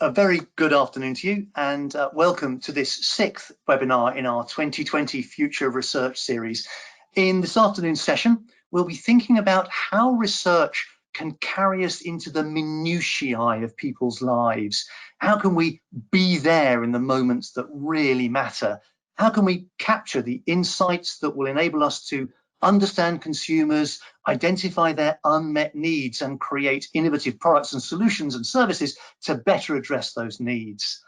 a very good afternoon to you, and welcome to this sixth webinar in our 2020 Future of Research series. In this afternoon's session, we'll be thinking about how research can carry us into the minutiae of people's lives. How can we be there in the moments that really matter? How can we capture the insights that will enable us to understand consumers, identify their unmet needs, and create innovative products and solutions and services to better address those needs?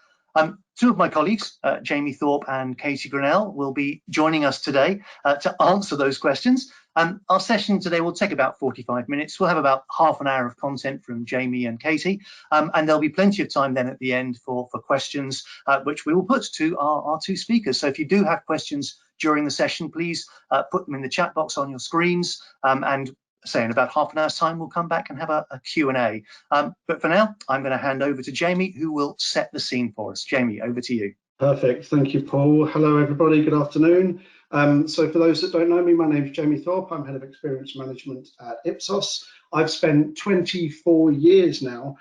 Two of my colleagues, Jamie Thorpe and Katie Grinnell, will be joining us today to answer those questions. Our session today will take about 45 minutes. We'll have about half an hour of content from Jamie and Katie, and there'll be plenty of time then at the end for questions, which we will put to our two speakers. So if you do have questions during the session, please put them in the chat box on your screens, and say in about half an hour's time, we'll come back and have a Q&A. But for now, I'm going to hand over to Jamie, who will set the scene for us. Jamie, over to you. Perfect. Thank you, Paul. Hello, everybody. Good afternoon. So for those that don't know me, my name is Jamie Thorpe. I'm Head of Experience Management at Ipsos. I've spent 24 years now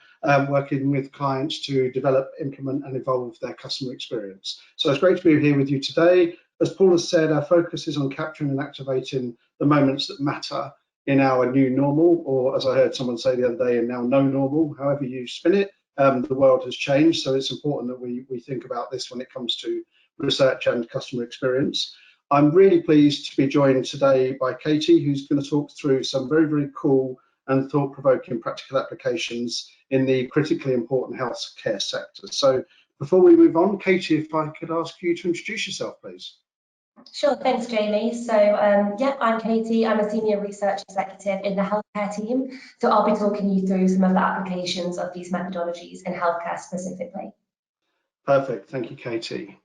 working with clients to develop, implement, and evolve their customer experience. So it's great to be here with you today. As Paul has said, our focus is on capturing and activating the moments that matter in our new normal, or as I heard someone say the other day, and now no normal, however you spin it. The world has changed, so it's important that we think about this when it comes to research and customer experience. I'm really pleased to be joined today by Katie, who's going to talk through some very, very cool and thought-provoking practical applications in the critically important healthcare sector. So before we move on, Katie, if I could ask you to introduce yourself, please. Sure, thanks Jamie. So yeah, I'm Katie. I'm a senior research executive in the healthcare team. So I'll be talking you through some of the applications of these methodologies in healthcare specifically. Perfect, thank you, Katie.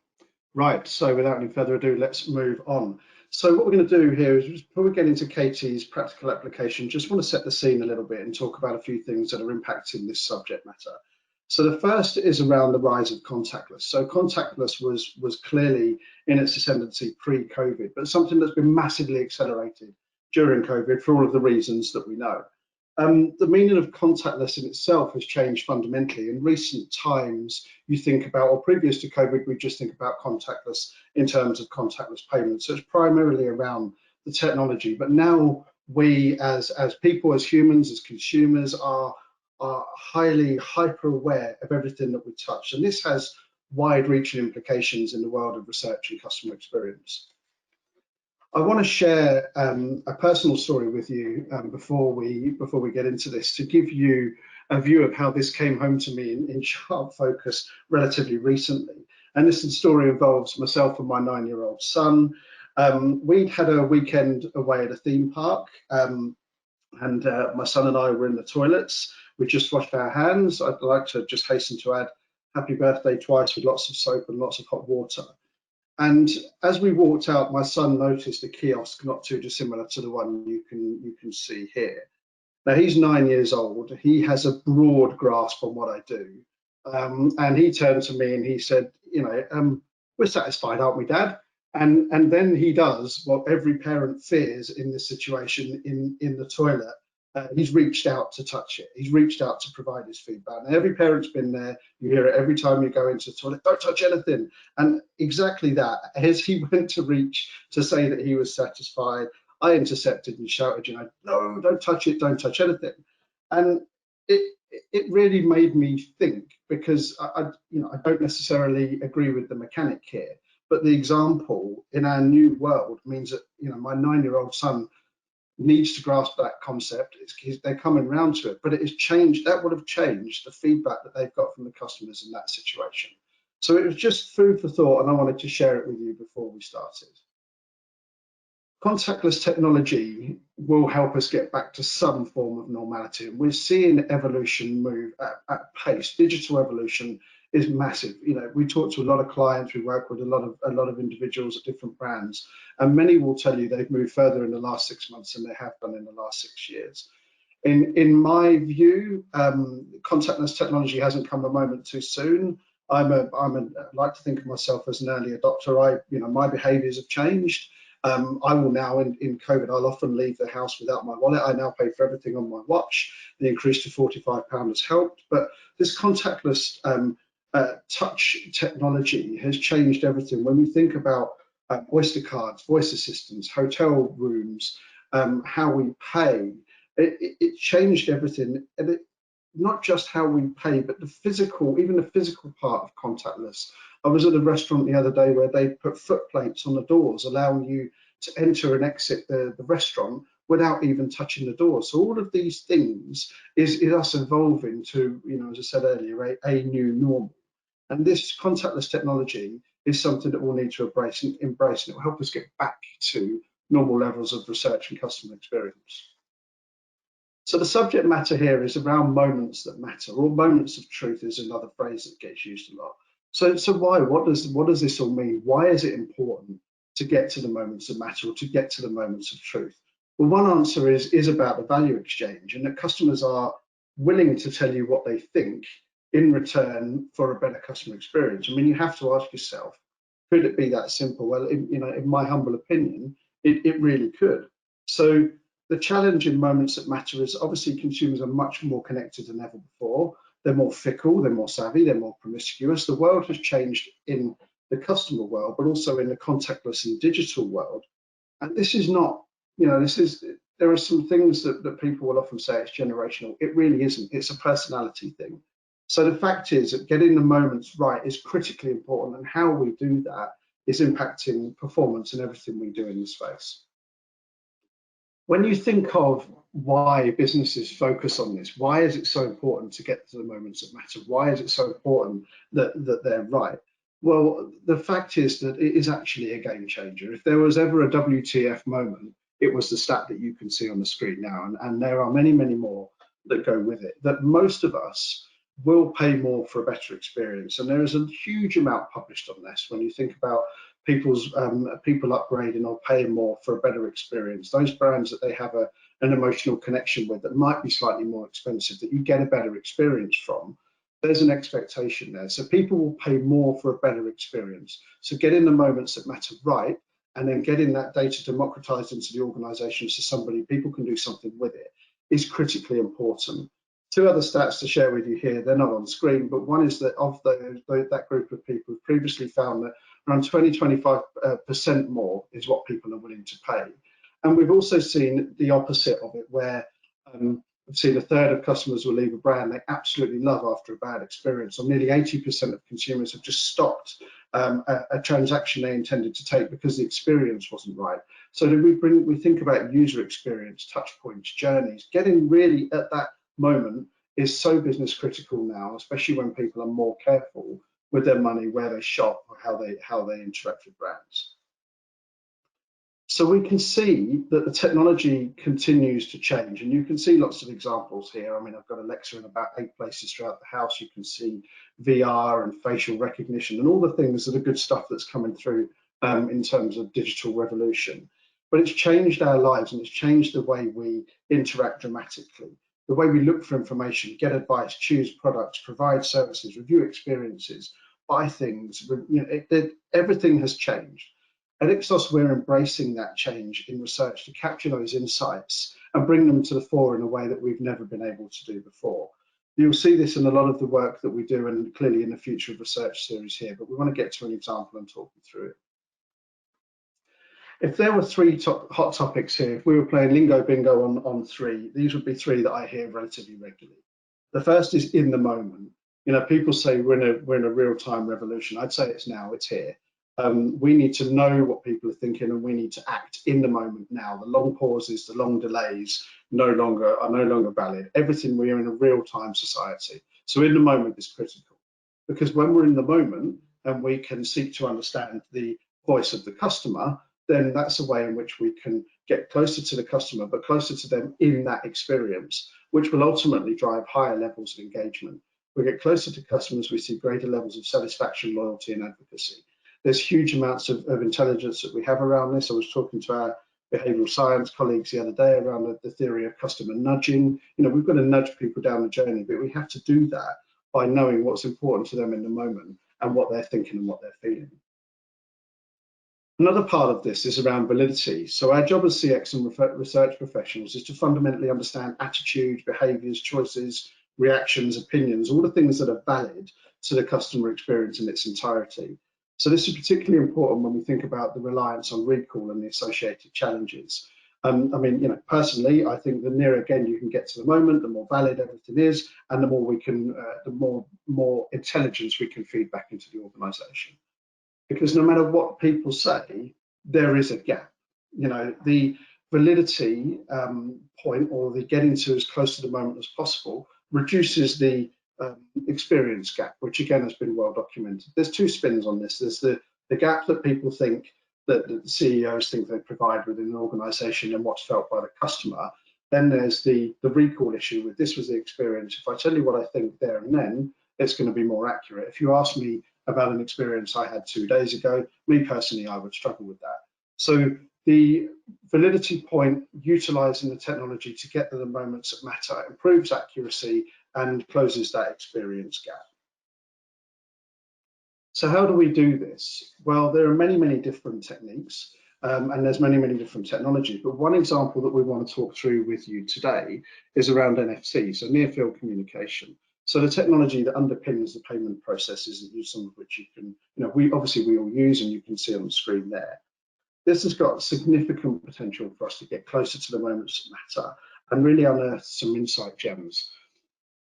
Right, so without any further ado, let's move on. So what we're going to do here is, before we get into Katie's practical application, just want to set the scene a little bit and talk about a few things that are impacting this subject matter. So the first is around the rise of contactless. So contactless was clearly in its ascendancy pre-COVID, but something that's been massively accelerated during COVID for all of the reasons that we know. The meaning of contactless in itself has changed fundamentally. In recent times, you think about, or previous to COVID, we just think about contactless in terms of contactless payments. So it's primarily around the technology, but now we as people, as humans, as consumers are highly hyper aware of everything that we touch, and this has wide-reaching implications in the world of research and customer experience. I want to share a personal story with you before we get into this, to give you a view of how this came home to me in sharp focus relatively recently. And this story involves myself and my 9-year-old son. We'd had a weekend away at a theme park, and my son and I were in the toilets. We just washed our hands. I'd like to just hasten to add happy birthday twice with lots of soap and lots of hot water. And as we walked out, my son noticed a kiosk not too dissimilar to the one you can see here. Now, he's 9 years old. He has a broad grasp on what I do. And he turned to me and he said, you know, we're satisfied, aren't we, Dad? And then he does what every parent fears in this situation in the toilet. He's reached out to touch it. He's reached out to provide his feedback. And every parent's been there. You hear it every time you go into the toilet, don't touch anything. And exactly that, as he went to reach to say that he was satisfied, I intercepted and shouted, you know, no, don't touch it, don't touch anything. And it really made me think, because I don't necessarily agree with the mechanic here, but the example in our new world means that, you know, my 9-year-old son needs to grasp that concept. They're coming around to it, but it has changed. That would have changed the feedback that they've got from the customers in that situation. So it was just food for thought, and I wanted to share it with you before we started. Contactless technology will help us get back to some form of normality, and we're seeing evolution move at pace. Digital evolution is massive. You know, we talk to a lot of clients, we work with a lot of individuals at different brands, and many will tell you they've moved further in the last 6 months than they have done in the last 6 years. In my view, contactless technology hasn't come a moment too soon. I like to think of myself as an early adopter. My behaviours have changed, I will now, in COVID, I'll often leave the house without my wallet. I now pay for everything on my watch. The increase to £45 has helped, but this contactless touch technology has changed everything. When we think about Oyster cards, voice assistants, hotel rooms, how we pay, it changed everything. And not just how we pay, but the physical, even the physical part of contactless. I was at a restaurant the other day where they put foot plates on the doors, allowing you to enter and exit the restaurant without even touching the door. So all of these things is us evolving to, as I said earlier, a new normal. And this contactless technology is something that we'll need to embrace, and it will help us get back to normal levels of research and customer experience. So the subject matter here is around moments that matter, or moments of truth is another phrase that gets used a lot. So why? What does this all mean? Why is it important to get to the moments that matter, or to get to the moments of truth? Well, one answer is about the value exchange, and that customers are willing to tell you what they think in return for a better customer experience. I mean, you have to ask yourself, could it be that simple? Well, in my humble opinion, it really could. So the challenge in moments that matter is obviously consumers are much more connected than ever before. They're more fickle, they're more savvy, they're more promiscuous. The world has changed in the customer world, but also in the contactless and digital world. And this is not, there are some things that people will often say it's generational. It really isn't. It's a personality thing. So the fact is that getting the moments right is critically important, and how we do that is impacting performance and everything we do in the space. When you think of why businesses focus on this, why is it so important to get to the moments that matter? Why is it so important that they're right? Well, the fact is that it is actually a game changer. If there was ever a WTF moment, it was the stat that you can see on the screen now, and there are many, many more that go with it, that most of us will pay more for a better experience. And there is a huge amount published on this. When you think about people upgrading or paying more for a better experience, those brands that they have an emotional connection with that might be slightly more expensive, that you get a better experience from, there's an expectation there. So people will pay more for a better experience. So getting the moments that matter right, and then getting that data democratized into the organization so people can do something with it, is critically important. Two other stats to share with you here, they're not on screen, but one is that of that group of people who previously found that around 20–25% more is what people are willing to pay. And we've also seen the opposite of it, where we've seen a third of customers will leave a brand they absolutely love after a bad experience, or nearly 80% of consumers have just stopped a transaction they intended to take because the experience wasn't right. So we think about user experience, touch points, journeys. Getting really at that moment is so business critical now, especially when people are more careful with their money, where they shop, or how they interact with brands. So we can see that the technology continues to change, and you can see lots of examples here. I mean, I've got Alexa in about 8 places throughout the house. You can see VR and facial recognition and all the things that are good stuff that's coming through in terms of digital revolution. But it's changed our lives, and it's changed the way we interact dramatically. The way we look for information, get advice, choose products, provide services, review experiences, buy things, everything has changed. At Ipsos, we're embracing that change in research to capture those insights and bring them to the fore in a way that we've never been able to do before. You'll see this in a lot of the work that we do, and clearly in the Future of Research series here, but we want to get to an example and talk you through it. If there were 3 hot topics here, if we were playing Lingo Bingo on 3, these would be 3 that I hear relatively regularly. The first is in the moment. People say we're in a real-time revolution. I'd say it's now, it's here. We need to know what people are thinking, and we need to act in the moment now. The long pauses, the long delays are no longer valid. Everything, we are in a real-time society. So in the moment is critical, because when we're in the moment and we can seek to understand the voice of the customer, then that's a way in which we can get closer to the customer, but closer to them in that experience, which will ultimately drive higher levels of engagement. We get closer to customers, we see greater levels of satisfaction, loyalty, and advocacy. There's huge amounts of intelligence that we have around this. I was talking to our behavioural science colleagues the other day around the theory of customer nudging. We've got to nudge people down the journey, but we have to do that by knowing what's important to them in the moment and what they're thinking and what they're feeling. Another part of this is around validity. So our job as CX and research professionals is to fundamentally understand attitude, behaviours, choices, reactions, opinions, all the things that are valid to the customer experience in its entirety. So this is particularly important when we think about the reliance on recall and the associated challenges. I mean, you know, personally, I think the nearer again you can get to the moment, the more valid everything is, and the more we can, the more intelligence we can feed back into the organisation. Because no matter what people say, there is a gap. You know, the validity point, or the getting to as close to the moment as possible, reduces the experience gap, which again has been well documented. There's two spins on this. There's the gap that people think that the CEOs think they provide within an organisation and what's felt by the customer. Then there's the recall issue with this was the experience. If I tell you what I think there and then, it's going to be more accurate. If you ask me about an experience I had 2 days ago, me personally, I would struggle with that. So the validity point, utilising the technology to get to the moments that matter, improves accuracy and closes that experience gap. So how do we do this? Well, there are many, many different techniques and there's many, many different technologies. But one example that we want to talk through with you today is around NFC, so near field communication. So the technology that underpins the payment processes, and some of which you can, you know, we all use, and you can see on the screen there. This has got significant potential for us to get closer to the moments that matter and really unearth some insight gems.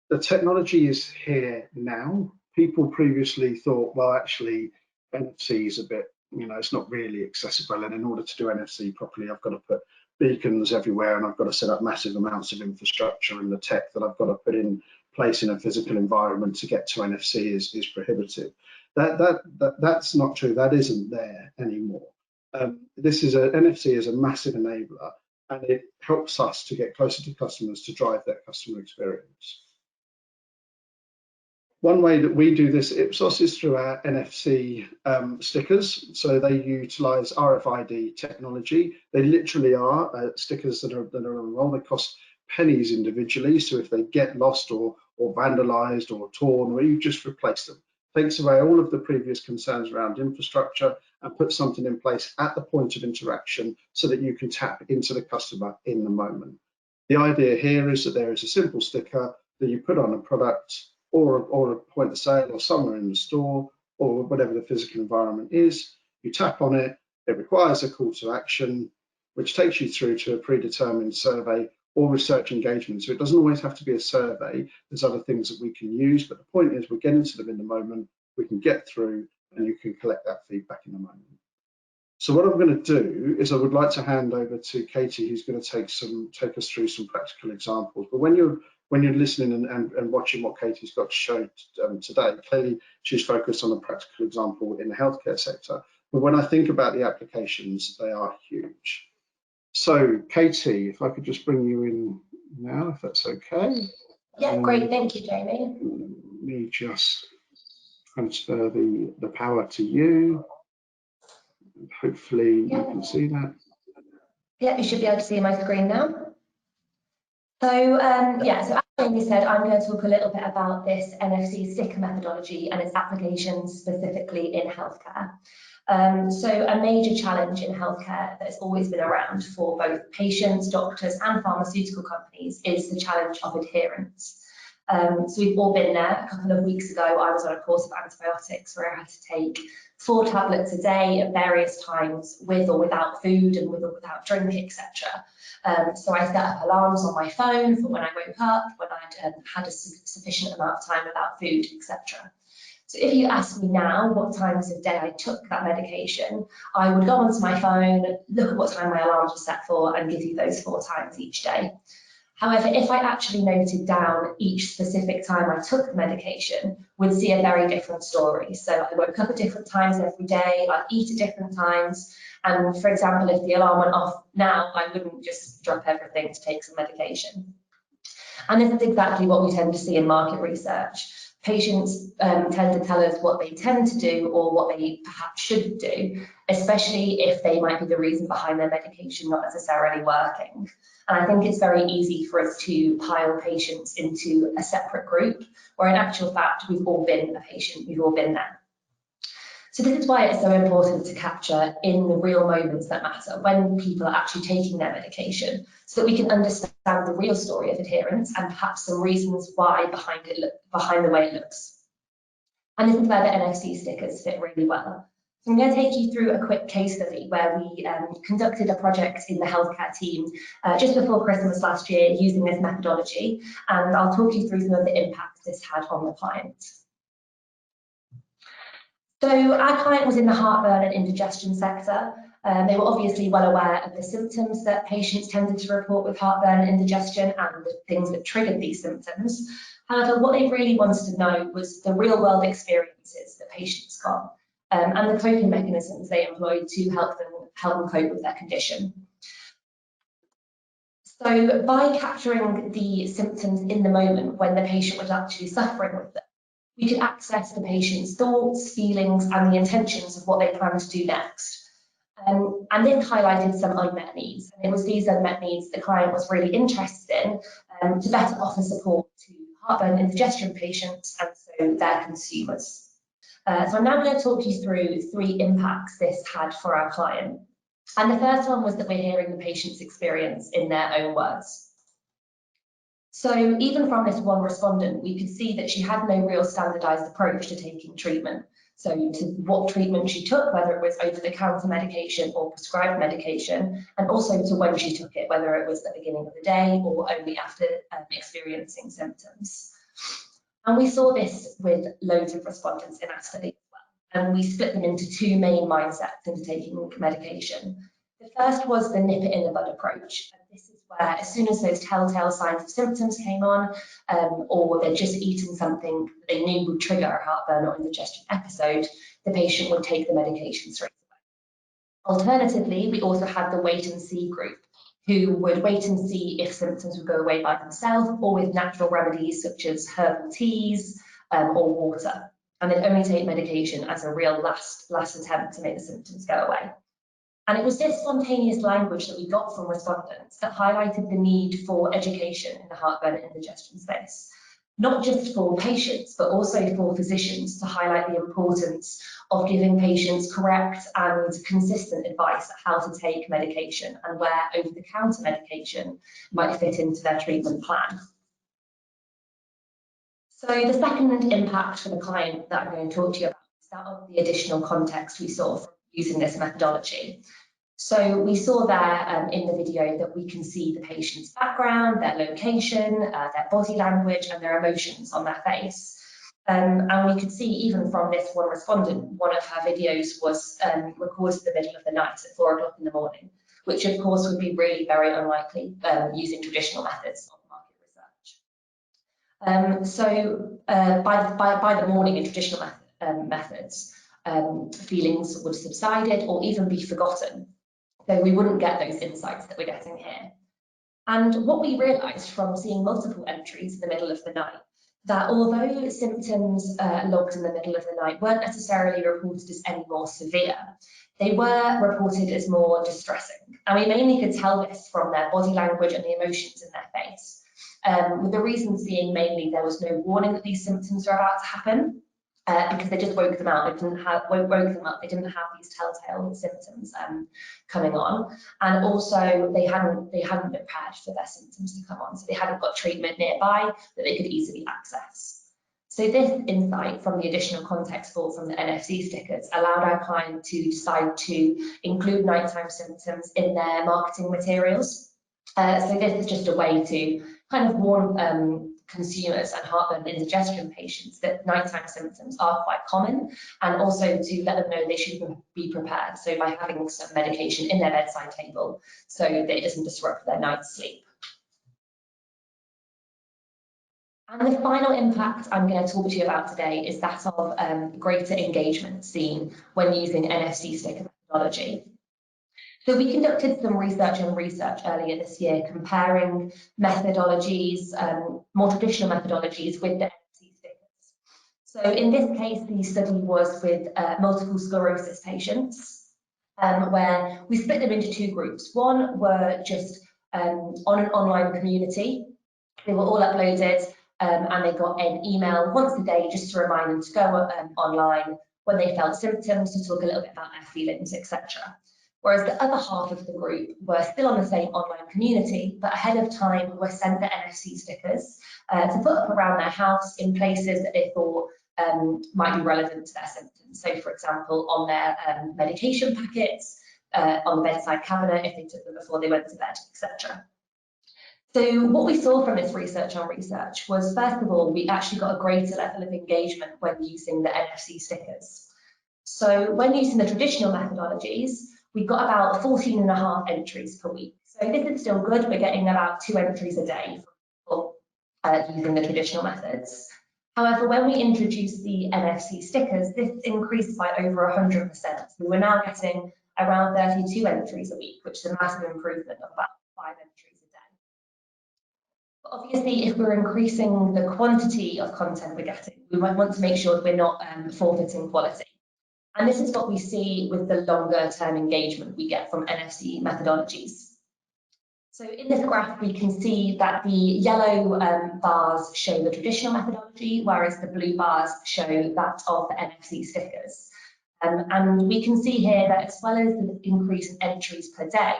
The technology is here now. People previously thought, well, actually, NFC is a bit, you know, it's not really accessible. And in order to do NFC properly, I've got to put beacons everywhere, and I've got to set up massive amounts of infrastructure, and the tech that I've got to put in place in a physical environment to get to NFC is prohibitive. That's not true. That isn't there anymore. NFC is a massive enabler, and it helps us to get closer to customers to drive their customer experience. One way that we do this at Ipsos is through our NFC stickers. So they utilise RFID technology. They literally are stickers that are on a roll. They cost pennies individually. So if they get lost or vandalised or torn, or you just replace them. Takes away all of the previous concerns around infrastructure and put something in place at the point of interaction so that you can tap into the customer in the moment. The idea here is that there is a simple sticker that you put on a product or a point of sale or somewhere in the store or whatever the physical environment is. You tap on it, it requires a call to action, which takes you through to a predetermined survey or research engagement. So it doesn't always have to be a survey. There's other things that we can use, but the point is we're getting to them in the moment, we can get through, and you can collect that feedback in the moment. So what I'm going to do is I would like to hand over to Katie, who's going to take us through some practical examples. But when you're listening and watching what Katie's got to show today, clearly she's focused on a practical example in the healthcare sector. But when I think about the applications, they are huge. So Katie, if I could just bring you in now, if that's okay. Yeah, great. Thank you, Jamie. Let me just transfer the power to you. Hopefully you can see that. Yeah, you should be able to see my screen now. So so as Jamie said, I'm going to talk a little bit about this NFC sticker methodology and its applications specifically in healthcare. So a major challenge in healthcare that's always been around for both patients, doctors and pharmaceutical companies is the challenge of adherence. So we've all been there. A couple of weeks ago, I was on a course of antibiotics where I had to take 4 tablets a day at various times with or without food and with or without drink, etc. So I set up alarms on my phone for when I woke up, when I'd had a sufficient amount of time without food, etc. So if you ask me now what times of day I took that medication, I would go onto my phone, look at what time my alarms were set for, and give you those 4 times each day. However, if I actually noted down each specific time I took the medication, we'd see a very different story. So I woke up at different times every day, I'd eat at different times, and for example, if the alarm went off now, I wouldn't just drop everything to take some medication. And this is exactly what we tend to see in market research. Patients tend to tell us what they tend to do or what they perhaps should do, especially if they might be the reason behind their medication not necessarily working. And I think it's very easy for us to pile patients into a separate group, where in actual fact, we've all been a patient, we've all been there. So this is why it's so important to capture in the real moments that matter, when people are actually taking their medication, so that we can understand the real story of adherence and perhaps some reasons why behind the way it looks. And this is where the NFC stickers fit really well. So I'm going to take you through a quick case study where we conducted a project in the healthcare team just before Christmas last year using this methodology, and I'll talk you through some of the impacts this had on the client. So our client was in the heartburn and indigestion sector. They were obviously well aware of the symptoms that patients tended to report with heartburn and indigestion and the things that triggered these symptoms. However, what they really wanted to know was the real world experiences that patients got and the coping mechanisms they employed to help them cope with their condition. So by capturing the symptoms in the moment when the patient was actually suffering with them, we could access the patient's thoughts, feelings, and the intentions of what they plan to do next. And then highlighted some unmet needs. And it was these unmet needs the client was really interested in to better offer support to heartburn and indigestion patients and so their consumers. So I'm now going to talk you through 3 impacts this had for our client. And the first one was that we're hearing the patient's experience in their own words. So even from this one respondent, we could see that she had no real standardized approach to taking treatment. So to what treatment she took, whether it was over-the-counter medication or prescribed medication, and also to when she took it, whether it was the beginning of the day or only after experiencing symptoms. And we saw this with loads of respondents in our study as well. And we split them into 2 main mindsets into taking medication. The first was the nip it in the bud approach. And this is where as soon as those telltale signs of symptoms came on, or they'd just eaten something that they knew would trigger a heartburn or indigestion episode, the patient would take the medication straight away. Alternatively, we also had the wait and see group, who would wait and see if symptoms would go away by themselves or with natural remedies such as herbal teas or water. And they'd only take medication as a real last attempt to make the symptoms go away. And it was this spontaneous language that we got from respondents that highlighted the need for education in the heartburn and indigestion space, not just for patients, but also for physicians to highlight the importance of giving patients correct and consistent advice on how to take medication and where over-the-counter medication might fit into their treatment plan. So the second impact for the client that I'm going to talk to you about is that of the additional context we saw from using this methodology. So we saw there in the video that we can see the patient's background, their location, their body language and their emotions on their face. And we could see even from this one respondent, one of her videos was recorded in the middle of the night at 4 o'clock in the morning, which of course would be really very unlikely using traditional methods of market research. So by the morning in traditional methods, feelings would have subsided or even be forgotten. So we wouldn't get those insights that we're getting here. And what we realised from seeing multiple entries in the middle of the night, that although symptoms logged in the middle of the night weren't necessarily reported as any more severe, they were reported as more distressing. And we mainly could tell this from their body language and the emotions in their face. With the reasons being mainly there was no warning that these symptoms were about to happen, because they just woke them out. They didn't have these telltale symptoms coming on, and also they hadn't been prepared for their symptoms to come on, so they hadn't got treatment nearby that they could easily access. So this insight from the additional context pulled from the NFC stickers allowed our client to decide to include nighttime symptoms in their marketing materials. So this is just a way to kind of warn consumers and heartburn and indigestion patients that nighttime symptoms are quite common, and also to let them know they should be prepared. So by having some medication in their bedside table so that it doesn't disrupt their night's sleep. And the final impact I'm going to talk to you about today is that of greater engagement seen when using NFC sticker methodology. So we conducted some research earlier this year comparing methodologies, more traditional methodologies with the NFC stickers. So in this case, the study was with multiple sclerosis patients, where we split them into 2 groups. One were just on an online community. They were all uploaded and they got an email once a day just to remind them to go online when they felt symptoms, to talk a little bit about their feelings, etc. Whereas the other half of the group were still on the same online community, but ahead of time were sent the NFC stickers to put up around their house in places that they thought might be relevant to their symptoms. So, for example, on their medication packets, on the bedside cabinet if they took them before they went to bed, etc. So what we saw from this research on research was, first of all, we actually got a greater level of engagement when using the NFC stickers. So when using the traditional methodologies, we got about 14.5 entries per week. So this is still good. We're getting about 2 entries a day for using the traditional methods. However, when we introduced the NFC stickers, this increased by over 100%. We were now getting around 32 entries a week, which is a massive improvement of about 5 entries a day. But obviously, if we're increasing the quantity of content we're getting, we might want to make sure that we're not forfeiting quality. And this is what we see with the longer term engagement we get from NFC methodologies. So in this graph, we can see that the yellow bars show the traditional methodology, whereas the blue bars show that of the NFC stickers. And we can see here that as well as the increase in entries per day,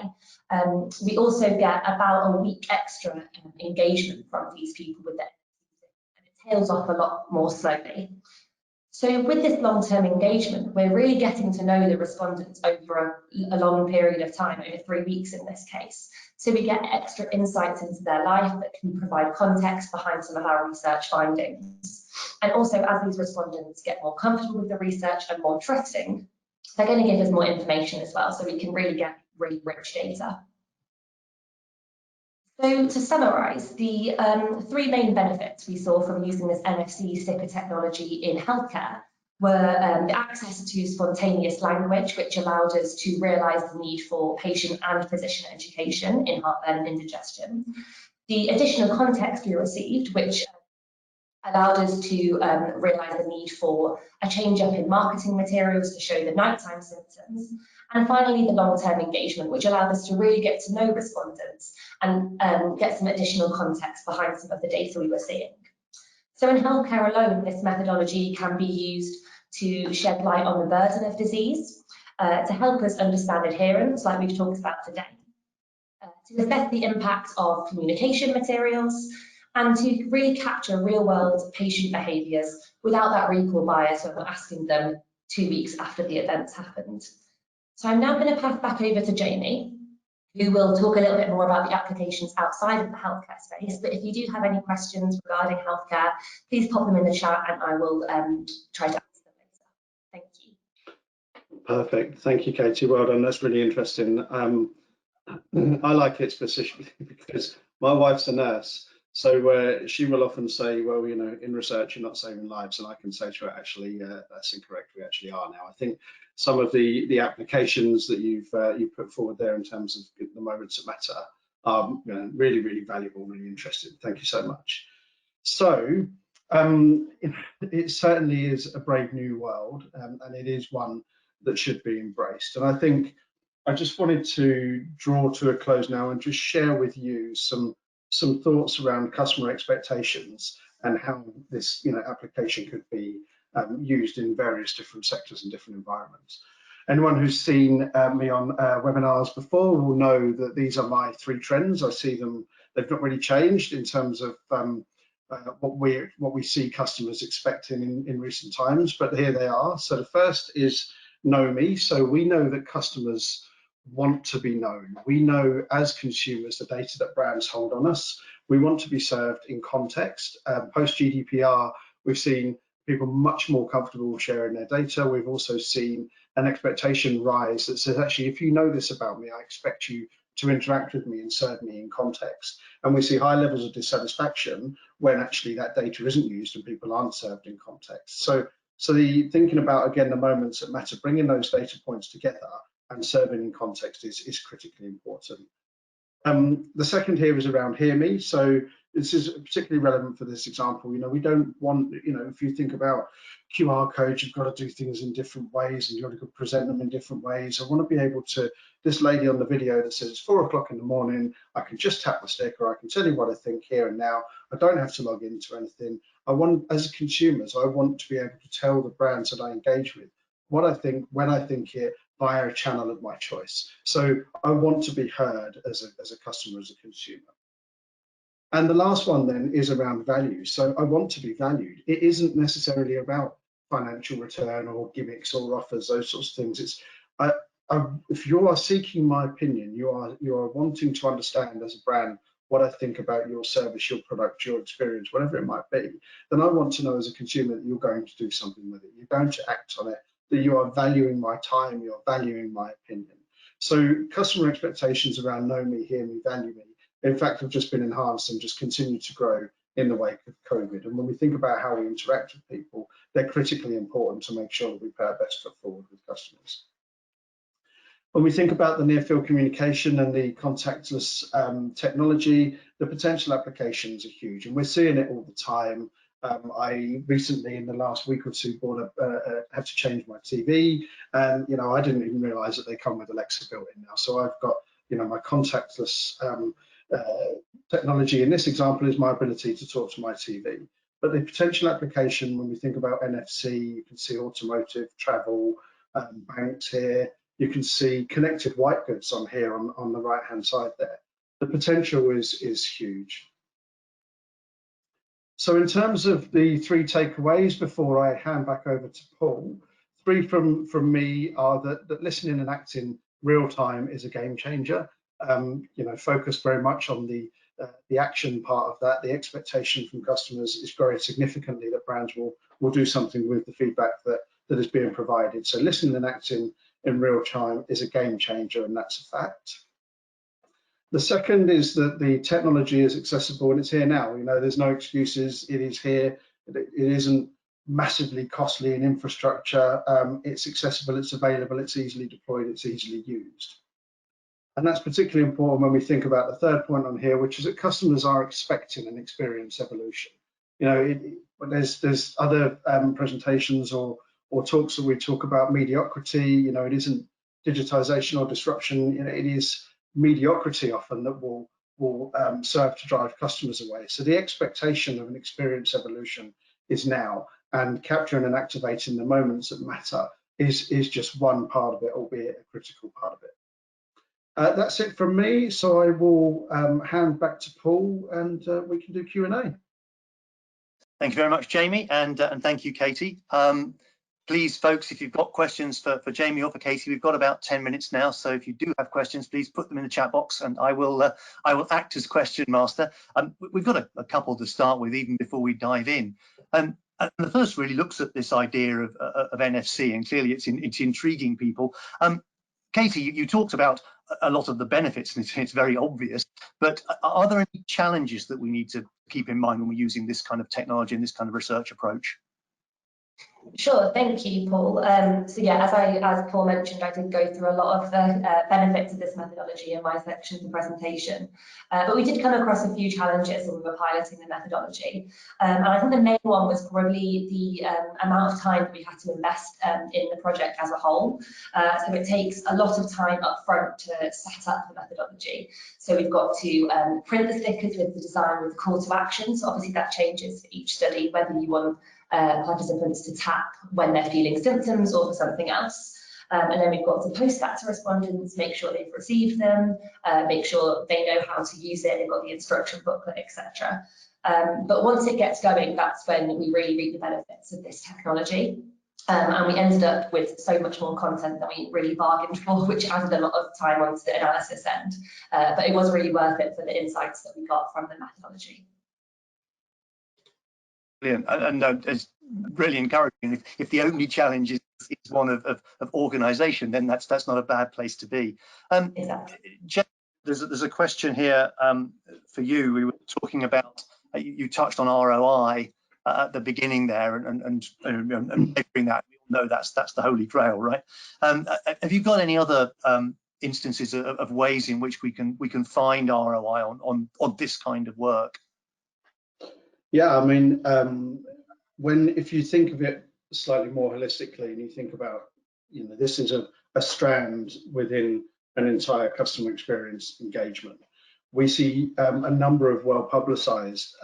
we also get about a week extra engagement from these people with the NFC stickers, and it tails off a lot more slowly. So with this long-term engagement, we're really getting to know the respondents over a long period of time, over 3 weeks in this case. So we get extra insights into their life that can provide context behind some of our research findings. And also, as these respondents get more comfortable with the research and more trusting, they're going to give us more information as well, so we can really get really rich data. So to summarise, the 3 main benefits we saw from using this NFC sticker technology in healthcare were the access to spontaneous language, which allowed us to realise the need for patient and physician education in heartburn and indigestion. The additional context we received, which allowed us to realise the need for a change up in marketing materials to show the nighttime symptoms. And finally, the long-term engagement, which allowed us to really get to know respondents and get some additional context behind some of the data we were seeing. So in healthcare alone, this methodology can be used to shed light on the burden of disease, to help us understand adherence, like we've talked about today, to assess the impact of communication materials, and to really capture real-world patient behaviours without that recall bias when we're asking them 2 weeks after the events happened. So I'm now going to pass back over to Jamie, who will talk a little bit more about the applications outside of the healthcare space. But if you do have any questions regarding healthcare, please pop them in the chat and I will try to answer them later. Thank you. Perfect. Thank you, Katie. Well done. That's really interesting. I like it specifically because my wife's a nurse. So she will often say, well, you know, in research, you're not saving lives. And I can say to her, actually, that's incorrect. We actually are now. I think some of the applications that you've put forward there in terms of the moments that matter are, you know, really, really valuable, really interesting. Thank you so much. So it certainly is a brave new world, and it is one that should be embraced. And I think I just wanted to draw to a close now and just share with you some thoughts around customer expectations and how this, you know, application could be used in various different sectors and different environments. Anyone who's seen me on webinars before will know that these are my 3 trends. I see them; they've not really changed in terms of what we see customers expecting in recent times, but here they are. So the first is know me. So we know that customers want to be known. We know as consumers the data that brands hold on us. We want to be served in context. Post GDPR, we've seen people much more comfortable sharing their data. We've also seen an expectation rise that says, actually, if you know this about me, I expect you to interact with me and serve me in context. And we see high levels of dissatisfaction when actually that data isn't used and people aren't served in context. So the thinking about, again, the moments that matter, bringing those data points together and serving in context is critically important. The second here is around hear me. So this is particularly relevant for this example. You know, we don't want, you know, if you think about QR codes, you've got to do things in different ways and you've got to present them in different ways. I want to be able to, this lady on the video that says it's 4 o'clock in the morning, I can just tap the sticker, I can tell you what I think here and now. I don't have to log into anything. I want, as consumers, I want to be able to tell the brands that I engage with what I think, when I think it, via a channel of my choice. So I want to be heard as a customer, as a consumer. And the last one then is around value. So I want to be valued. It isn't necessarily about financial return or gimmicks or offers, those sorts of things. It's if you are seeking my opinion, you are wanting to understand as a brand what I think about your service, your product, your experience, whatever it might be, then I want to know as a consumer that you're going to do something with it. You're going to act on it, that you are valuing my time, you're valuing my opinion. So customer expectations around know me, hear me, value me, in fact, have just been enhanced and just continue to grow in the wake of COVID. And when we think about how we interact with people, they're critically important to make sure that we put our best foot forward with customers. When we think about the near-field communication and the contactless technology, the potential applications are huge, and we're seeing it all the time. I recently, in the last week or two, had to change my TV, and I didn't even realise that they come with Alexa built in now. So I've got my contactless technology. In this example, is my ability to talk to my TV. But the potential application, when we think about NFC, you can see automotive, travel, banks here. You can see connected white goods on here on the right-hand side there. The potential is huge. So in terms of the 3 takeaways before I hand back over to Paul, 3 from me are that listening and acting real time is a game changer. Focus very much on the action part of that. The expectation from customers is growing significantly that brands will do something with the feedback that is being provided. So listening and acting in real time is a game changer, and that's a fact. The second is that the technology is accessible and it's here now. There's no excuses. It is here. It isn't massively costly in infrastructure. It's accessible, it's available, it's easily deployed, it's easily used. And that's particularly important when we think about the third point on here, which is that customers are expecting an experience evolution. There's other presentations or talks that we talk about mediocrity. It isn't digitization or disruption. It is mediocrity often that will serve to drive customers away. So the expectation of an experience evolution is now, and capturing and activating the moments that matter is just one part of it, albeit a critical part of it. That's it from me. So I will hand back to Paul, and we can do Q&A. Thank you very much, Jamie, and thank you, Katie. Please, folks, if you've got questions for Jamie or for Katie, we've got about 10 minutes now. So if you do have questions, please put them in the chat box, and I will act as question master. We've got a couple to start with, even before we dive in. And the first really looks at this idea of NFC, and clearly it's intriguing people. Katie, you talked about a lot of the benefits, and it's very obvious, but are there any challenges that we need to keep in mind when we're using this kind of technology and this kind of research approach? Sure, thank you, Paul. So yeah, as Paul mentioned, I did go through a lot of the benefits of this methodology in my section of the presentation, but we did come across a few challenges when we were piloting the methodology. And I think the main one was probably the amount of time that we had to invest in the project as a whole. So it takes a lot of time up front to set up the methodology. So we've got to print the stickers with the design with the call to action. So obviously that changes for each study, whether you want participants to tap when they're feeling symptoms or for something else. And then we've got to post that to respondents, make sure they've received them, make sure they know how to use it, they've got the instruction booklet, etc. But once it gets going, that's when we really reap the benefits of this technology. And we ended up with so much more content than we really bargained for, which added a lot of time onto the analysis end. But it was really worth it for the insights that we got from the methodology. Brilliant, and it's really encouraging. If the only challenge is one of organisation, then that's not a bad place to be. Exactly. Jeff, there's a question here for you. We were talking about, you touched on ROI at the beginning there, and measuring that. We all know that's the holy grail, right? Have you got any other instances of ways in which we can find ROI on this kind of work? Yeah, I mean, if you think of it slightly more holistically, and you think about, this is a strand within an entire customer experience engagement. We see a number of well-publicized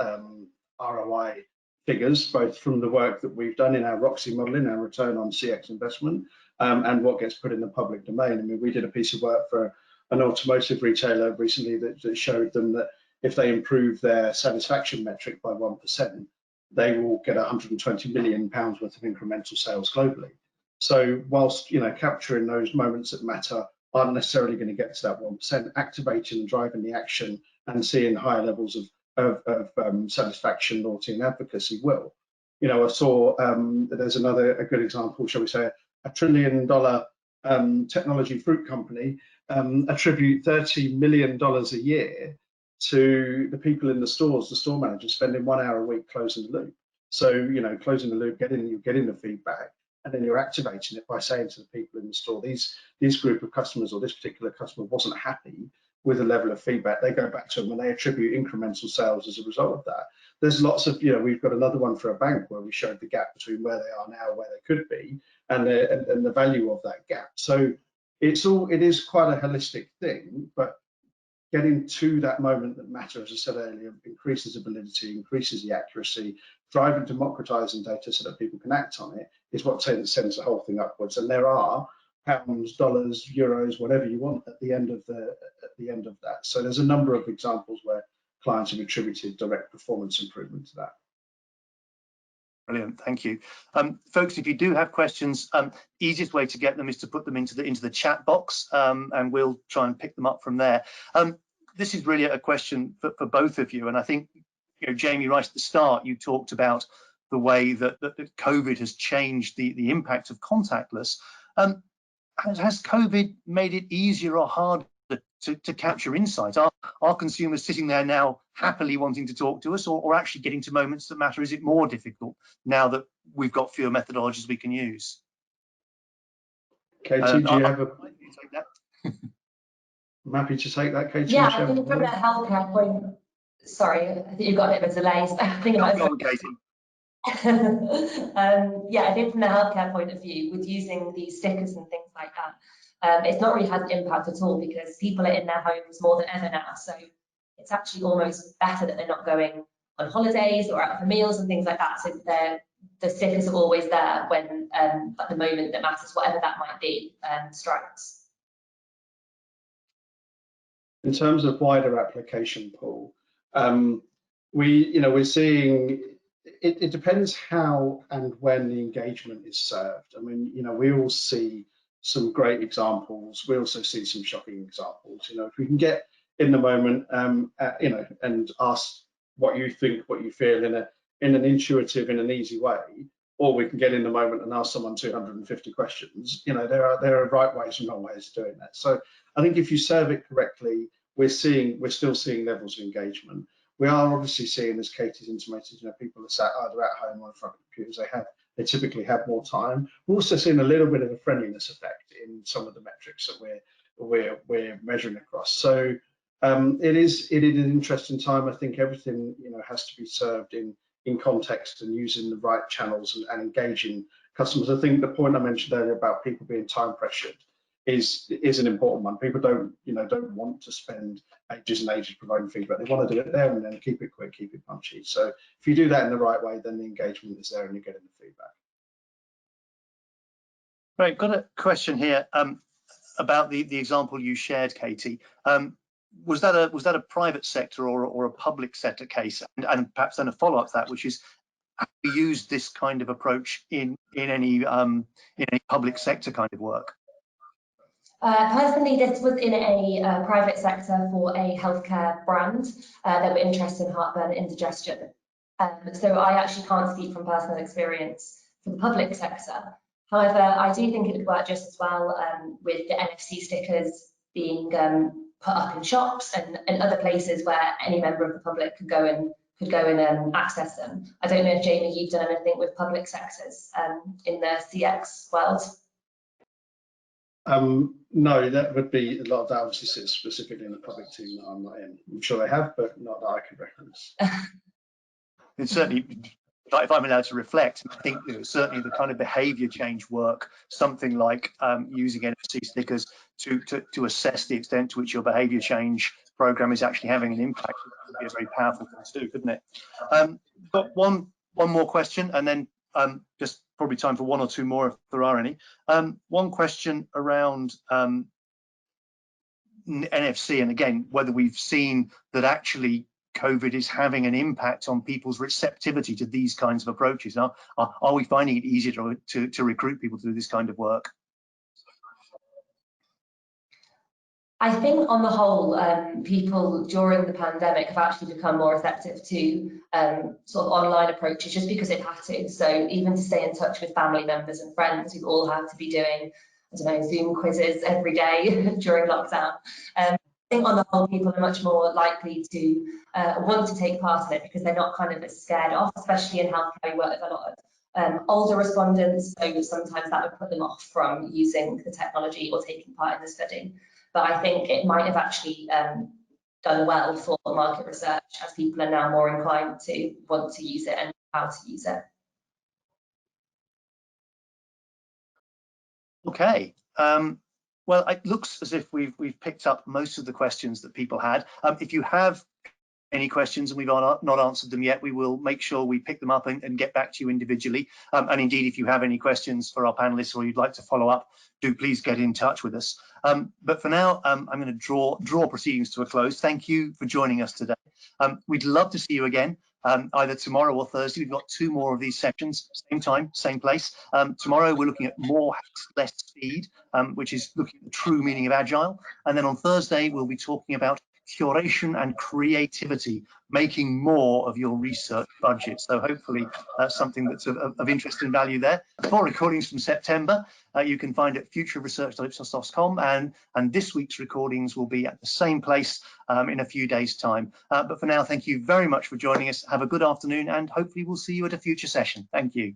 ROI figures, both from the work that we've done in our ROXY modelling, our return on CX investment, and what gets put in the public domain. I mean, we did a piece of work for an automotive retailer recently that showed them that if they improve their satisfaction metric by 1%, they will get 120 million pounds worth of incremental sales globally. So whilst, you know, capturing those moments that matter aren't necessarily going to get to that 1%, activating and driving the action and seeing higher levels of satisfaction, loyalty and advocacy will. You know, I saw there's a good example, shall we say, $1 trillion technology fruit company attribute $30 million a year to the people in the stores, the store managers spending 1 hour a week closing the loop. So, you know, closing the loop, you're getting the feedback, and then you're activating it by saying to the people in the store, these group of customers or this particular customer wasn't happy with the level of feedback. They go back to them and they attribute incremental sales as a result of that. There's lots of, you know, we've got another one for a bank where we showed the gap between where they are now and where they could be, and the value of that gap. So it is quite a holistic thing, but getting to that moment that matters, as I said earlier, increases the validity, increases the accuracy, driving, democratizing data so that people can act on it is what sends the whole thing upwards. And there are pounds, dollars, euros, whatever you want at the end of that. So there's a number of examples where clients have attributed direct performance improvement to that. Brilliant, thank you. Folks, if you do have questions, easiest way to get them is to put them into the chat box, and we'll try and pick them up from there. This is really a question for both of you, and I think, you know, Jamie, right at the start, you talked about the way that COVID has changed the impact of contactless. Has COVID made it easier or harder to capture insight? Are consumers sitting there now happily wanting to talk to us, or actually getting to moments that matter? Is it more difficult now that we've got fewer methodologies we can use? Katie, do you have a... I'm happy to take that, Katie. Yeah, I think from a healthcare point, sorry, I think you've got a bit of a delay. I think Go on, Katie. Yeah, I think from the healthcare point of view, with using these stickers and things like that, it's not really had an impact at all because people are in their homes more than ever now. So it's actually almost better that they're not going on holidays or out for meals and things like that. So the stickers are always there when at the moment that matters, whatever that might be, strikes. In terms of wider application pool, we're seeing it depends how and when the engagement is served. I mean, you know, we all see some great examples. We also see some shocking examples. You know, if we can get in the moment, you know, and ask what you think, what you feel in an intuitive, in an easy way, or we can get in the moment and ask someone 250 questions. You know, there are right ways and wrong ways of doing that. So I think if you serve it correctly, we're still seeing levels of engagement. We are obviously seeing, as Katie's intimated, you know, people are sat either at home or in front of computers. They typically have more time. We're also seeing a little bit of a friendliness effect in some of the metrics that we're measuring across. So it is an interesting time. I think everything, you know, has to be served in context and using the right channels and engaging customers. I think the point I mentioned earlier about people being time pressured is an important one. People don't want to spend ages and ages providing feedback. They want to do it there and then, keep it quick, keep it punchy. So if you do that in the right way, then the engagement is there and you're getting the feedback. Right, got a question here about the example you shared, Katie. Was that a private sector or a public sector case? And perhaps then a follow-up to that, which is, have you used this kind of approach in any public sector kind of work? Personally, this was in a private sector for a healthcare brand that were interested in heartburn and indigestion. So I actually can't speak from personal experience for the public sector. However, I do think it would work just as well with the NFC stickers being put up in shops and other places where any member of the public could go and access them. I don't know if, Jamie, you've done anything with public sectors in the CX world. No, that would be a lot of that obviously sits specifically in the public team that I'm not in. I'm sure they have, but not that I can reference. It's certainly, if I'm allowed to reflect, I think, you know, certainly the kind of behaviour change work, something like using NFC stickers to assess the extent to which your behaviour change program is actually having an impact would be a very powerful thing to do, couldn't it? Got one one more question, and then just probably time for one or two more if there are any. One question around NFC, and again, whether we've seen that actually COVID is having an impact on people's receptivity to these kinds of approaches. Are we finding it easier to recruit people to do this kind of work? I think on the whole, people during the pandemic have actually become more receptive to sort of online approaches just because it had to. So even to stay in touch with family members and friends, we've all had to be doing, I don't know, Zoom quizzes every day during lockdown. I think on the whole, people are much more likely to want to take part in it because they're not kind of as scared off, especially in healthcare. We work with a lot of older respondents, so sometimes that would put them off from using the technology or taking part in the study. But I think it might have actually done well for market research, as people are now more inclined to want to use it and how to use it. Okay. Well, it looks as if we've picked up most of the questions that people had. If you have any questions and we've not answered them yet, we will make sure we pick them up and get back to you individually. And indeed, if you have any questions for our panelists or you'd like to follow up, do please get in touch with us. But for now, I'm going to draw proceedings to a close. Thank you for joining us today. We'd love to see you again, either tomorrow or Thursday. We've got 2 more of these sessions, same time, same place. Tomorrow we're looking at more hacks, less speed, which is looking at the true meaning of agile. And then on Thursday, we'll be talking about curation and creativity, making more of your research budget. So hopefully that's something that's of interest and value there. 4 recordings from September you can find at futureofresearch.ipsos.com, and this week's recordings will be at the same place in a few days' time. But for now, thank you very much for joining us. Have a good afternoon, and hopefully we'll see you at a future session. Thank you.